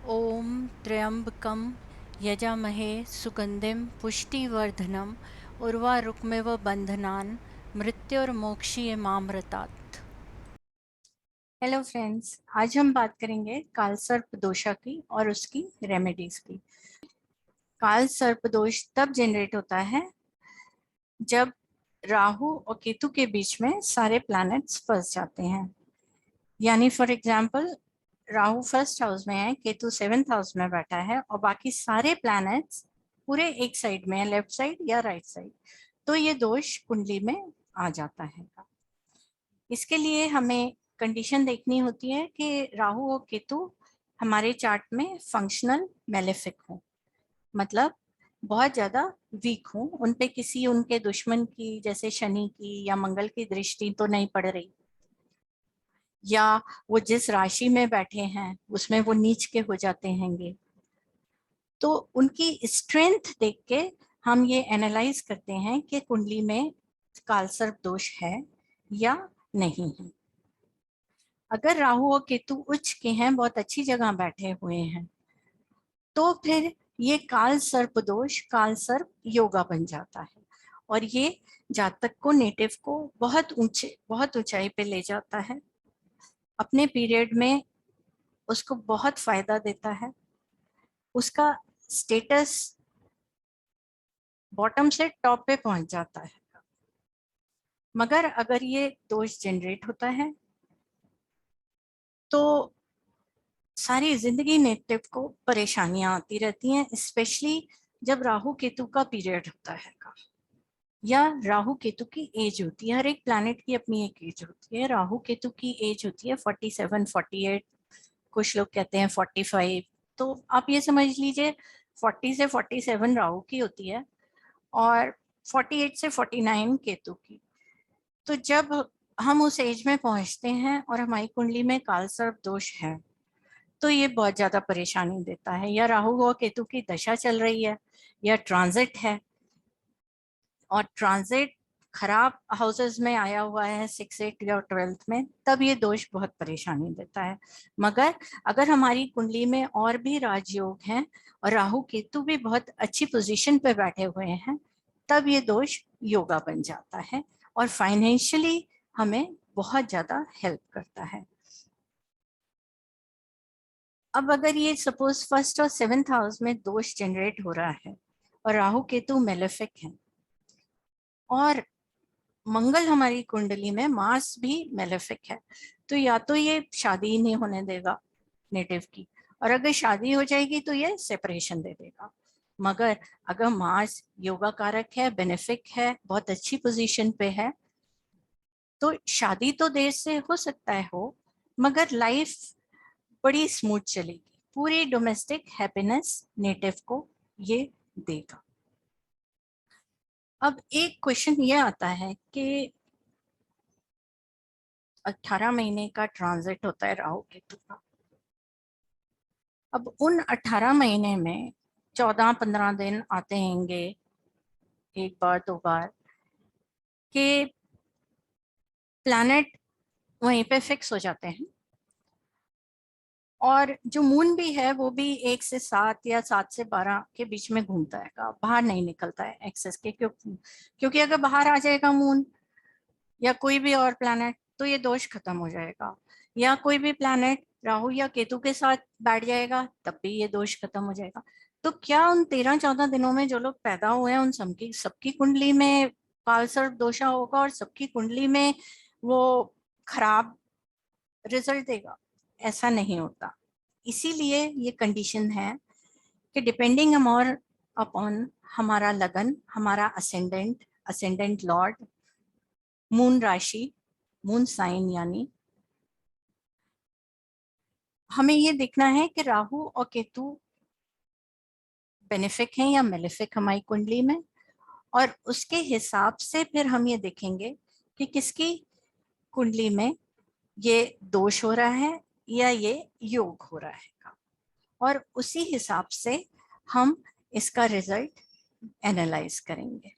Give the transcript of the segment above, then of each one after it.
ओम त्र्यंबकम यजामहे सुगंधिम पुष्टिवर्धनम उर्वारुकमेव बंधनान मृत्युर्मोक्षीयमामृतात्। Hello friends, आज हम बात करेंगे काल सर्प दोषा की और उसकी रेमेडीज की। काल सर्प दोष तब जनरेट होता है जब राहु और केतु के बीच में सारे प्लैनेट्स फंस जाते हैं। यानी for example, Rahu first house में है, केतु सेवेंथ हाउस में बैठा है और बाकी सारे प्लैनेट्स पूरे एक साइड में है, लेफ्ट साइड या राइट साइड, तो ये दोष कुंडली में आ जाता है। इसके लिए हमें कंडीशन देखनी होती है कि राहु और केतु हमारे चार्ट में फंक्शनल मेलेफिक हो, मतलब बहुत ज्यादा वीक हो, उन पे किसी उनके दुश्मन की जैसे शनि की या मंगल की दृष्टि तो नहीं पड़ रही, या वो जिस राशि में बैठे हैं उसमें वो नीच के हो जाते हैंगे। तो उनकी स्ट्रेंथ देख के हम ये एनालाइज करते हैं कि कुंडली में कालसर्प दोष है या नहीं है। अगर राहु और केतु उच्च के हैं, बहुत अच्छी जगह बैठे हुए हैं, तो फिर ये काल सर्प दोष काल सर्प योगा बन जाता है और ये जातक को, नेटिव को बहुत ऊंचाई पे ले जाता है। अपने पीरियड में उसको बहुत फायदा देता है, उसका स्टेटस बॉटम से टॉप पे पहुंच जाता है। मगर अगर ये दोष जनरेट होता है तो सारी जिंदगी नेटिव को परेशानियां आती रहती हैं, स्पेशली जब राहु केतु का पीरियड होता है या राहु केतु की एज होती है। हर एक प्लैनेट की अपनी एक एज होती है। राहु केतु की एज होती है 47, 48, कुछ लोग कहते हैं 45। तो आप ये समझ लीजिए 40 से 47 राहु की होती है और 48 से 49 केतु की। तो जब हम उस एज में पहुंचते हैं और हमारी कुंडली में कालसर्प दोष है तो ये बहुत ज्यादा परेशानी देता है। या राहु और केतु की दशा चल रही है या ट्रांजिट है और ट्रांजिट खराब हाउसेस में आया हुआ है 6, 8 या 12th में, तब ये दोष बहुत परेशानी देता है। मगर अगर हमारी कुंडली में और भी राजयोग हैं और राहु केतु भी बहुत अच्छी पोजीशन पे बैठे हुए हैं, तब ये दोष योगा बन जाता है और फाइनेंशियली हमें बहुत ज्यादा हेल्प करता है। अब अगर ये सपोज फर्स्ट और सेवेंथ हाउस में दोष जनरेट हो रहा है और राहु केतु मेलेफिक है और मंगल हमारी कुंडली में, मार्स भी मेलेफिक है, तो या तो ये शादी ही नहीं होने देगा नेटिव की, और अगर शादी हो जाएगी तो ये सेपरेशन दे देगा। मगर अगर मार्स योगा कारक है, बेनिफिक है, बहुत अच्छी पोजीशन पे है, तो शादी तो देर से हो सकता है हो, मगर लाइफ बड़ी स्मूथ चलेगी, पूरी डोमेस्टिक हैप्पीनेस नेटिव को ये देगा। अब एक क्वेश्चन ये आता है कि 18 महीने का ट्रांजिट होता है राहु केतु का। अब उन 18 महीने में 14-15 दिन आते हैंगे, एक बार दो बार के प्लैनेट वहीं पे फिक्स हो जाते हैं और जो मून भी है वो भी 1 से 7 या 7 से 12 के बीच में घूमता है, बाहर नहीं निकलता है एक्सेस के। क्योंकि अगर बाहर आ जाएगा मून या कोई भी और प्लैनेट तो ये दोष खत्म हो जाएगा, या कोई भी प्लैनेट राहु या केतु के साथ बैठ जाएगा तब भी ये दोष खत्म हो जाएगा। तो क्या उन 13-14 दिनों में जो लोग पैदा हुए हैं उन सबकी सबकी कुंडली में कालसर्प दोषा होगा और सबकी कुंडली में वो खराब रिजल्ट देगा? ऐसा नहीं होता। इसीलिए ये कंडीशन है कि डिपेंडिंग मोर अपॉन हमारा लगन, हमारा असेंडेंट, असेंडेंट लॉर्ड, मून राशि, मून साइन, यानी हमें ये देखना है कि राहु और केतु बेनिफिक हैं या मेलेफिक हमारी कुंडली में, और उसके हिसाब से फिर हम ये देखेंगे कि किसकी कुंडली में ये दोष हो रहा है या ये योग हो रहा है, और उसी हिसाब से हम इसका रिजल्ट एनालाइज करेंगे।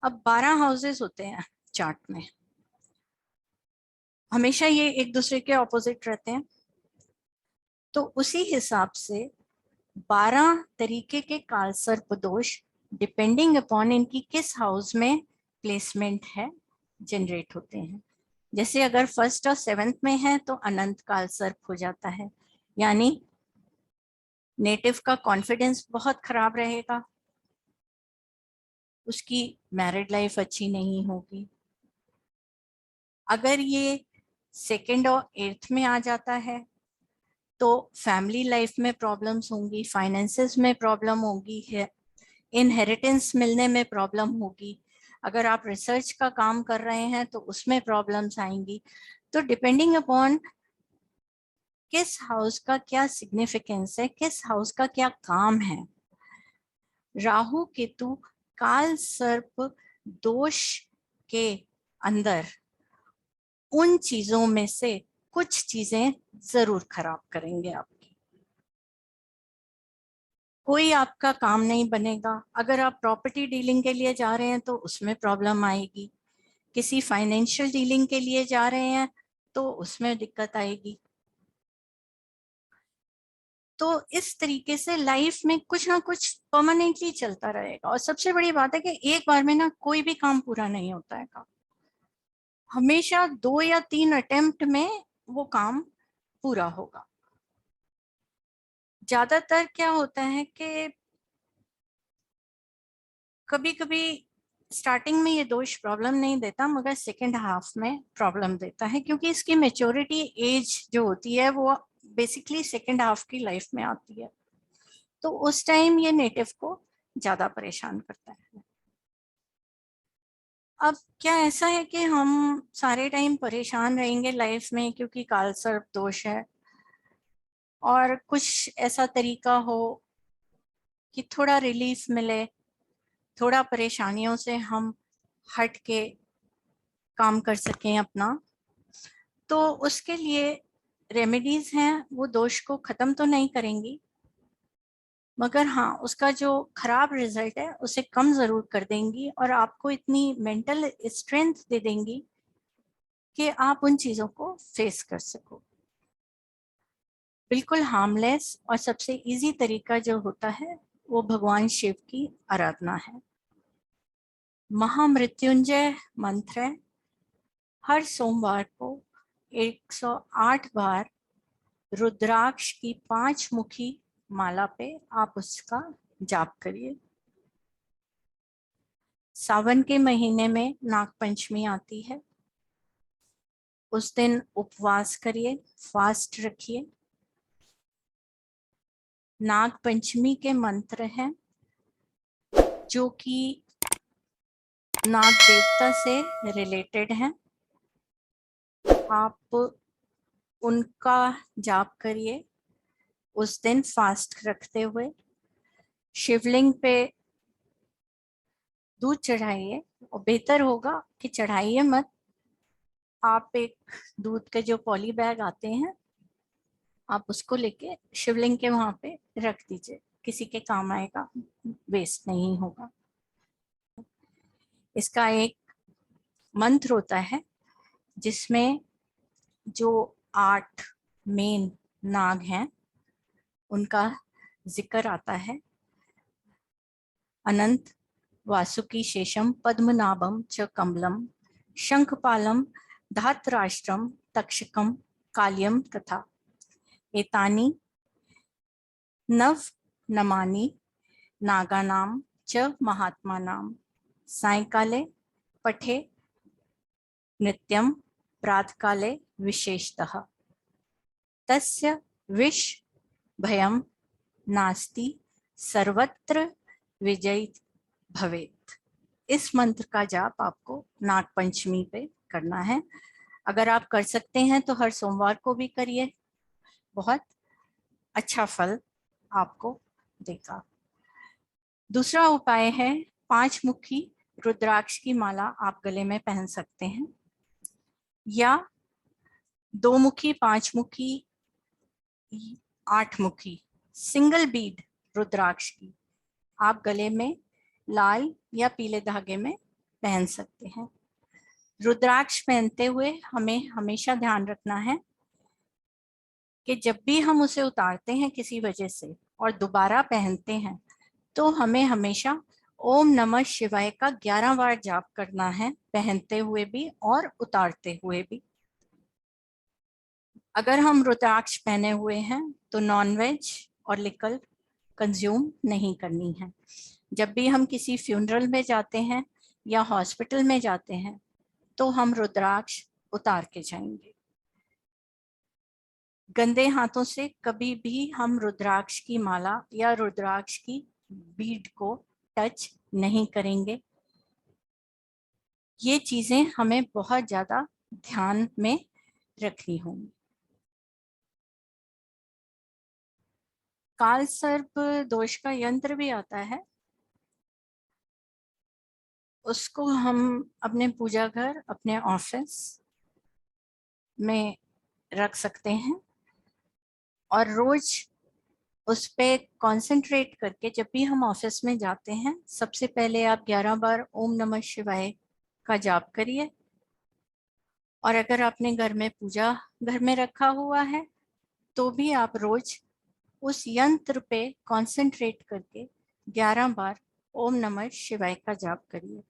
अब 12 हाउसेस होते हैं चार्ट में, हमेशा ये एक दूसरे के ऑपोजिट रहते हैं। तो उसी हिसाब से 12 तरीके के कालसर्प दोष डिपेंडिंग अपॉन इनकी किस हाउस में प्लेसमेंट है जनरेट होते हैं। जैसे अगर फर्स्ट और सेवेंथ में है तो अनंत कालसर्प हो जाता है, यानी नेटिव का कॉन्फिडेंस बहुत खराब रहेगा, उसकी मैरिड लाइफ अच्छी नहीं होगी। अगर ये सेकेंड और एट्थ में आ जाता है तो फैमिली लाइफ में प्रॉब्लम्स होंगी, फाइनेंसेस में प्रॉब्लम होगी, है इनहेरिटेंस मिलने में प्रॉब्लम होगी। अगर आप रिसर्च का काम कर रहे हैं तो उसमें प्रॉब्लम्स आएंगी। तो डिपेंडिंग अपॉन किस हाउस का क्या सिग्निफिकेंस है, किस हाउस का क्या काम है, राहु केतु काल सर्प दोष के अंदर उन चीजों में से कुछ चीजें जरूर खराब करेंगे आपकी। कोई आपका काम नहीं बनेगा। अगर आप प्रॉपर्टी डीलिंग के लिए जा रहे हैं तो उसमें प्रॉब्लम आएगी, किसी फाइनेंशियल डीलिंग के लिए जा रहे हैं तो उसमें दिक्कत आएगी। तो इस तरीके से लाइफ में कुछ ना कुछ परमानेंटली चलता रहेगा। और सबसे बड़ी बात है कि एक बार में ना कोई भी काम पूरा नहीं होता है का। हमेशा 2 या 3 अटेम्प्ट में वो काम पूरा होगा। ज्यादातर क्या होता है कि कभी कभी स्टार्टिंग में ये दोष प्रॉब्लम नहीं देता, मगर सेकेंड हाफ में प्रॉब्लम देता है, क्योंकि इसकी मेच्योरिटी एज जो होती है वो बेसिकली सेकेंड हाफ की लाइफ में आती है। तो उस टाइम ये नेटिव को ज्यादा परेशान करता है। अब क्या ऐसा है कि हम सारे टाइम परेशान रहेंगे लाइफ में क्योंकि कालसर्प दोष है, और कुछ ऐसा तरीका हो कि थोड़ा रिलीफ मिले, थोड़ा परेशानियों से हम हट के काम कर सकें अपना, तो उसके लिए रेमेडीज हैं। वो दोष को खत्म तो नहीं करेंगी, मगर हाँ उसका जो खराब रिजल्ट है उसे कम जरूर कर देंगी, और आपको इतनी मेंटल स्ट्रेंथ दे देंगी कि आप उन चीजों को फेस कर सको। बिल्कुल हार्मलेस और सबसे इजी तरीका जो होता है वो भगवान शिव की आराधना है। महामृत्युंजय मंत्र है, हर सोमवार को 108 बार रुद्राक्ष की 5 मुखी माला पे आप उसका जाप करिए। सावन के महीने में नाग पंचमी आती है, उस दिन उपवास करिए, फास्ट रखिए। नाग पंचमी के मंत्र हैं जो कि नाग देवता से रिलेटेड हैं, आप उनका जाप करिए उस दिन फास्ट रखते हुए। शिवलिंग पे दूध चढ़ाइए, और बेहतर होगा कि चढ़ाइए मत, आप एक दूध के जो पॉली बैग आते हैं आप उसको लेके शिवलिंग के वहां पे रख दीजिए, किसी के काम आएगा, वेस्ट नहीं होगा। इसका एक मंत्र होता है जिसमें जो 8 मेन नाग हैं उनका जिक्र आता है। अनंत वासुकी शेषम पद्मनाभम च कमलम शंखपालम धातराष्ट्रम तक्षकम कालियम तथा एतानि नव नमानि नागानाम च महात्मानाम सायंकाले पठे नित्यं प्रातःकाले विशेषतः तस्य विष भयं नास्ति सर्वत्र विजयी भवेत्। इस मंत्र का जाप आपको नाग पंचमी पे करना है। अगर आप कर सकते हैं तो हर सोमवार को भी करिए, बहुत अच्छा फल आपको देगा। दूसरा उपाय है 5 मुखी रुद्राक्ष की माला आप गले में पहन सकते हैं, या 2 मुखी, 5 मुखी, 8 मुखी सिंगल बीड रुद्राक्ष की आप गले में लाल या पीले धागे में पहन सकते हैं। रुद्राक्ष पहनते हुए हमें हमेशा ध्यान रखना है कि जब भी हम उसे उतारते हैं किसी वजह से और दोबारा पहनते हैं तो हमें हमेशा ओम नमः शिवाय का 11 बार जाप करना है, पहनते हुए भी और उतारते हुए भी। अगर हम रुद्राक्ष पहने हुए हैं तो नॉनवेज और लिकर कंज्यूम नहीं करनी है। जब भी हम किसी फ्यूनरल में जाते हैं या हॉस्पिटल में जाते हैं तो हम रुद्राक्ष उतार के जाएंगे। गंदे हाथों से कभी भी हम रुद्राक्ष की माला या रुद्राक्ष की बीड को टच नहीं करेंगे। ये चीजें हमें बहुत ज्यादा ध्यान में रखनी होंगी। काल सर्प दोष का यंत्र भी आता है, उसको हम अपने पूजा घर, अपने ऑफिस में रख सकते हैं और रोज उस पे कंसंट्रेट करके जब भी हम ऑफिस में जाते हैं सबसे पहले आप 11 बार ओम नमः शिवाय का जाप करिए। और अगर आपने घर में पूजा घर में रखा हुआ है तो भी आप रोज उस यंत्र पे कंसंट्रेट करके 11 बार ओम नमः शिवाय का जाप करिए।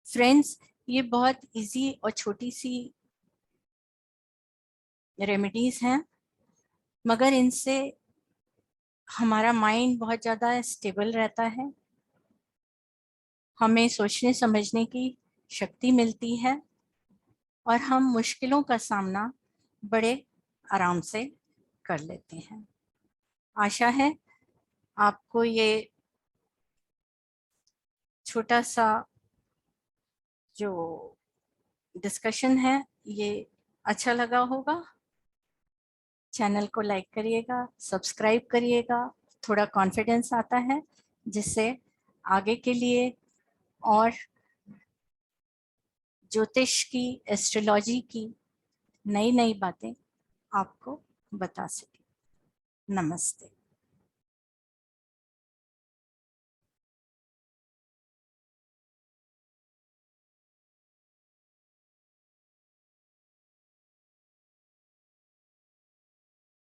फ्रेंड्स, ये बहुत इजी और छोटी सी रेमेडीज हैं, मगर इनसे हमारा माइंड बहुत ज़्यादा स्टेबल रहता है, हमें सोचने समझने की शक्ति मिलती है और हम मुश्किलों का सामना बड़े आराम से कर लेते हैं। आशा है आपको ये छोटा सा जो डिस्कशन है ये अच्छा लगा होगा। चैनल को लाइक करिएगा, सब्सक्राइब करिएगा, थोड़ा कॉन्फिडेंस आता है जिससे आगे के लिए और ज्योतिष की, एस्ट्रोलॉजी की नई नई बातें आपको बता सके। नमस्ते।